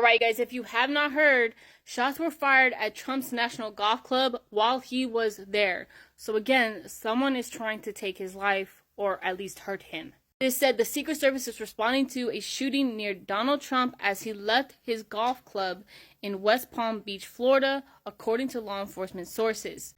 All right, guys, if you have not heard, shots were fired at Trump's National Golf Club while he was there. So again, someone is trying to take his life or at least hurt him. It is said the Secret Service is responding to a shooting near Donald Trump as he left his golf club in West Palm Beach, Florida, according to law enforcement sources.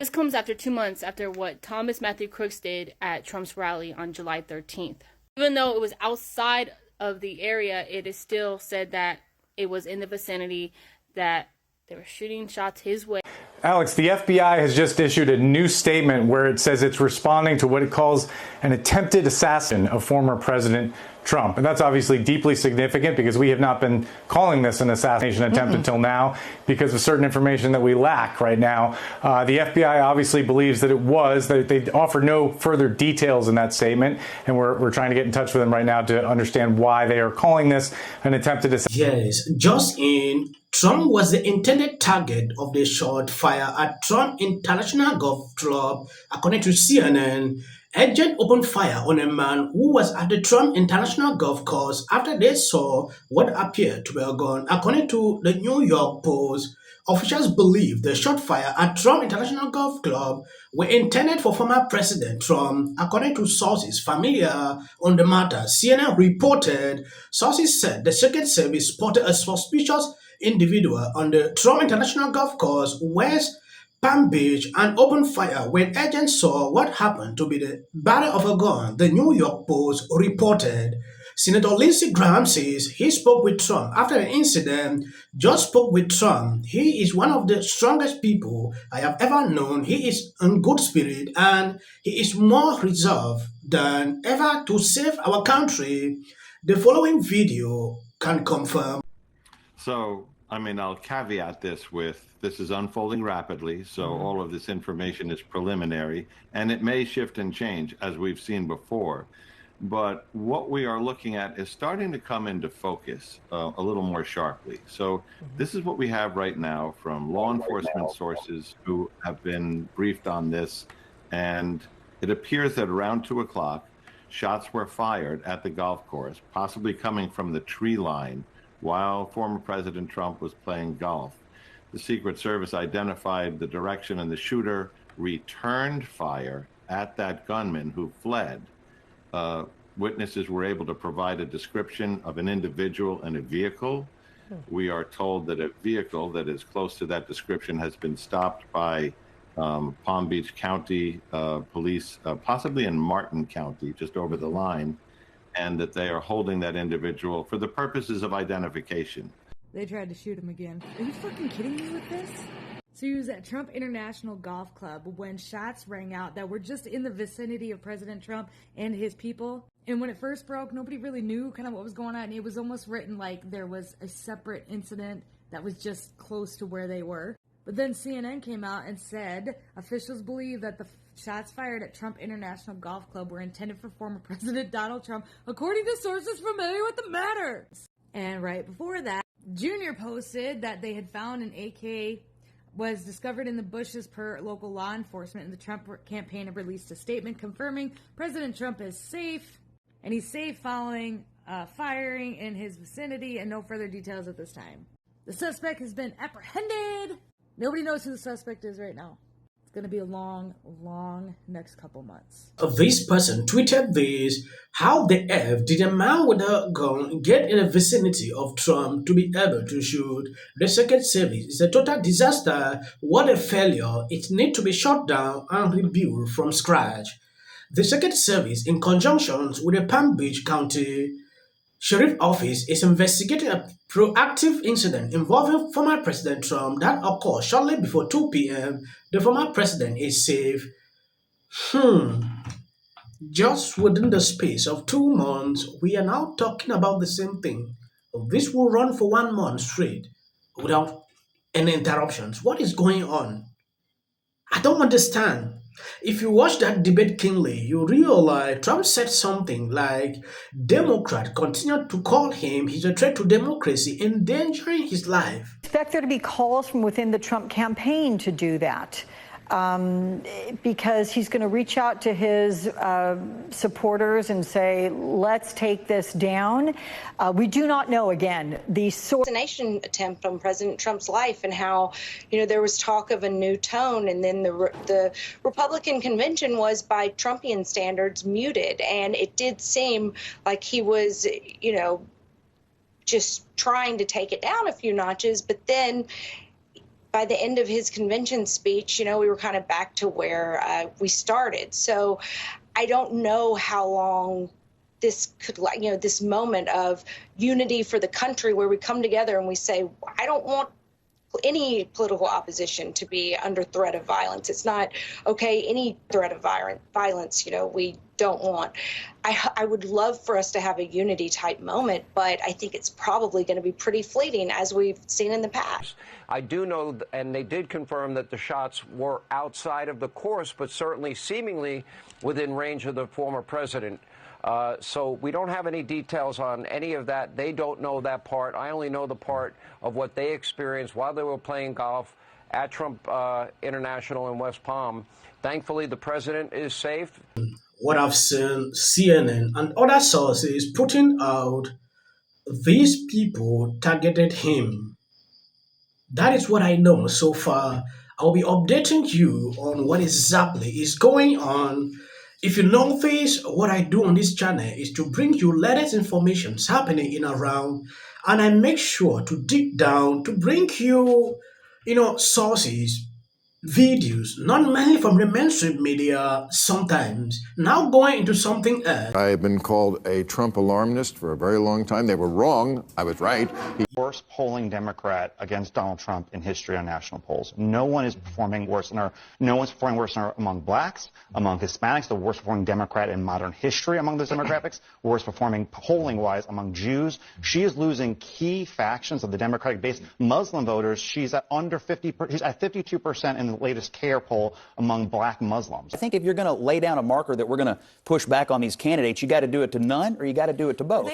This comes after 2 months after what Thomas Matthew Crooks did at Trump's rally on July 13th. Even though it was outside of the area, it is still said that it was in the vicinity, that they were shooting shots his way. Alex, the FBI has just issued a new statement where it says it's responding to what it calls an attempted assassination of former President Trump. And that's obviously deeply significant because we have not been calling this an assassination attempt until now because of certain information that we lack right now. The FBI obviously believes that it was, that they offer no further details in that statement. And we're trying to get in touch with them right now to understand why they are calling this an attempted assassination. Yes, just in, Trump was the intended target of the shot fired at Trump International Golf Club. According to CNN, agents opened fire on a man who was at the Trump International Golf Course after they saw what appeared to be a gun. According to the New York Post, officials believe the shot fired at Trump International Golf Club were intended for former President Trump. According to sources familiar on the matter, CNN reported sources said the Secret Service spotted a suspicious individual on the Trump International Golf Course, West Palm Beach, and opened fire when agents saw what happened to be the barrel of a gun, the New York Post reported. Senator Lindsey Graham says he spoke with Trump after the incident. Just spoke with Trump. He is one of the strongest people I have ever known. He is in good spirit and he is more reserved than ever to save our country. The following video can confirm. So, I mean, I'll caveat this with this is unfolding rapidly, so all of this information is preliminary, and it may shift and change as we've seen before. But what we are looking at is starting to come into focus a little more sharply. So this is what we have right now from law enforcement sources who have been briefed on this, and it appears that around 2 o'clock, shots were fired at the golf course, possibly coming from the tree line, while former President Trump was playing golf. The Secret Service identified the direction and the shooter returned fire at that gunman who fled. Witnesses were able to provide a description of an individual and a vehicle. We are told that a vehicle that is close to that description has been stopped by Palm Beach County police, possibly in Martin County, just over the line, and that they are holding that individual for the purposes of identification. They tried to shoot him again. Are you fucking kidding me with this? So he was at Trump International Golf Club when shots rang out that were just in the vicinity of President Trump and his people. And when it first broke, nobody really knew kind of what was going on. And it was almost written like there was a separate incident that was just close to where they were. But then CNN came out and said officials believe that the shots fired at Trump International Golf Club were intended for former President Donald Trump, according to sources familiar with the matter. And right before that, Junior posted that they had found an AK was discovered in the bushes per local law enforcement, and the Trump campaign had released a statement confirming President Trump is safe, and he's safe following firing in his vicinity, and no further details at this time. The suspect has been apprehended. Nobody knows who the suspect is right now. It's going to be a long, long next couple months. This person tweeted this: how the F did a man with a gun get in the vicinity of Trump to be able to shoot? The Secret Service is a total disaster. What a failure. It needs to be shut down and rebuilt from scratch. The Secret Service, in conjunction with the Palm Beach County Sheriff Office, is investigating a proactive incident involving former President Trump that occurred shortly before 2 p.m. The former president is safe. Just within the space of 2 months, we are now talking about the same thing. This will run for 1 month straight without any interruptions. What is going on? I don't understand. If you watch that debate keenly, you realize Trump said something like Democrats continue to call him he's a threat to democracy, endangering his life. I expect there to be calls from within the Trump campaign to do that. because he's going to reach out to his supporters and say, let's take this down. We do not know, again, the source. Assassination attempt on President Trump's life, and how, you know, there was talk of a new tone, and then the Republican convention was, by Trumpian standards, muted, and it did seem like he was, you know, just trying to take it down a few notches. But then by the end of his convention speech, you know, we were kind of back to where we started. So I don't know how long this could, you know, this moment of unity for the country where we come together and we say, I don't want any political opposition to be under threat of violence. It's not okay, any threat of violence, you know, we don't want. I would love for us to have a unity type moment, but I think it's probably going to be pretty fleeting, as we've seen in the past. I do know, and they did confirm, that the shots were outside of the course, but certainly seemingly within range of the former president. So we don't have any details on any of that. They don't know that part. I only know the part of what they experienced while they were playing golf at Trump International in West Palm. Thankfully, the president is safe. What I've seen CNN and other sources putting out, these people targeted him. That is what I know so far. I'll be updating you on what exactly is going on. If you know this, what I do on this channel is to bring you latest information happening in around, and I make sure to dig down to bring you, you know, sources, videos, not mainly from the mainstream media sometimes, now going into something else. I have been called a Trump alarmist for a very long time. They were wrong. I was right. Worst polling Democrat against Donald Trump in history on national polls. No one is performing worse among blacks, among Hispanics, the worst performing Democrat in modern history among those demographics, worst performing polling-wise among Jews. She is losing key factions of the Democratic base. Muslim voters, she's at under 50%, she's at 52% in the latest CARE poll among black Muslims. I think if you're going to lay down a marker that we're going to push back on these candidates, you got to do it to none or you got to do it to both.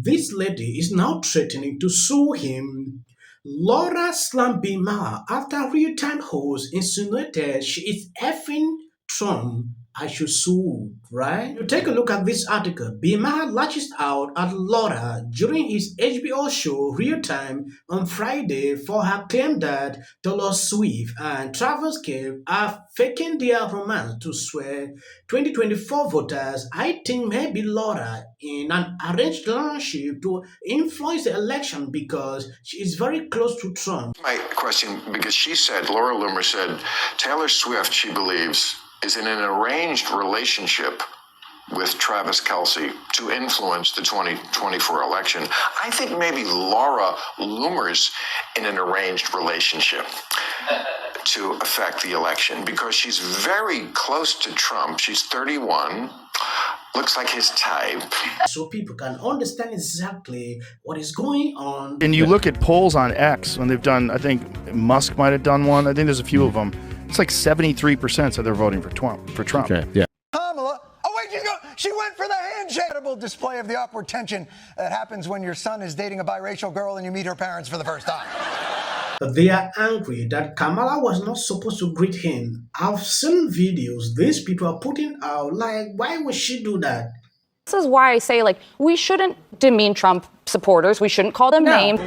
This lady is now threatening to sue him. Laura Slambima, after real-time host, insinuated she is effing Trump. I should sue, right? You take a look at this article. Bima lashes out at Laura during his HBO show Real Time on Friday for her claim that Taylor Swift and Travis Kelce are faking their romance to sway 2024 voters. I think maybe Laura in an arranged relationship to influence the election because she is very close to Trump. My question, because she said, Laura Loomer said, Taylor Swift, she believes, is in an arranged relationship with Travis Kelce to influence the 2024 election. I think maybe Laura Loomer's in an arranged relationship to affect the election because she's very close to Trump. She's 31, looks like his type. So people can understand exactly what is going on. And you look at polls on X when they've done, I think Musk might have done one. I think there's a few of them. It's like 73% said they're voting for Trump. Okay, yeah. Kamala, oh wait, she went for the handshake. Incredible display of the upward tension that happens when your son is dating a biracial girl and you meet her parents for the first time. They are angry that Kamala was not supposed to greet him. I've seen videos these people are putting out, like, why would she do that? This is why I say, like, we shouldn't demean Trump supporters. We shouldn't call them names.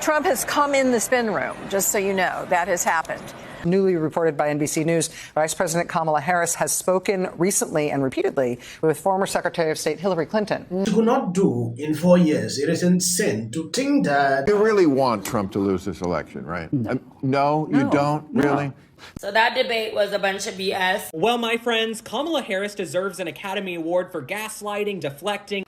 Trump has come in the spin room, just so you know. That has happened. Newly reported by NBC News, Vice President Kamala Harris has spoken recently and repeatedly with former Secretary of State Hillary Clinton. She could not do in 4 years. It is insane to think that... You really want Trump to lose this election, right? No, you don't? Really? So that debate was a bunch of BS. Well, my friends, Kamala Harris deserves an Academy Award for gaslighting, deflecting.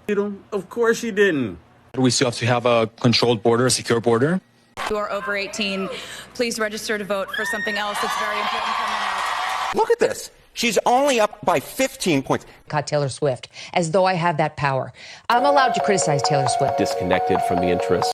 Of course she didn't. We still have to have a controlled border, a secure border. If you are over 18, please register to vote for something else that's very important coming up. Look at this. She's only up by 15 points. Got Taylor Swift, as though I have that power. I'm allowed to criticize Taylor Swift. Disconnected from the interests.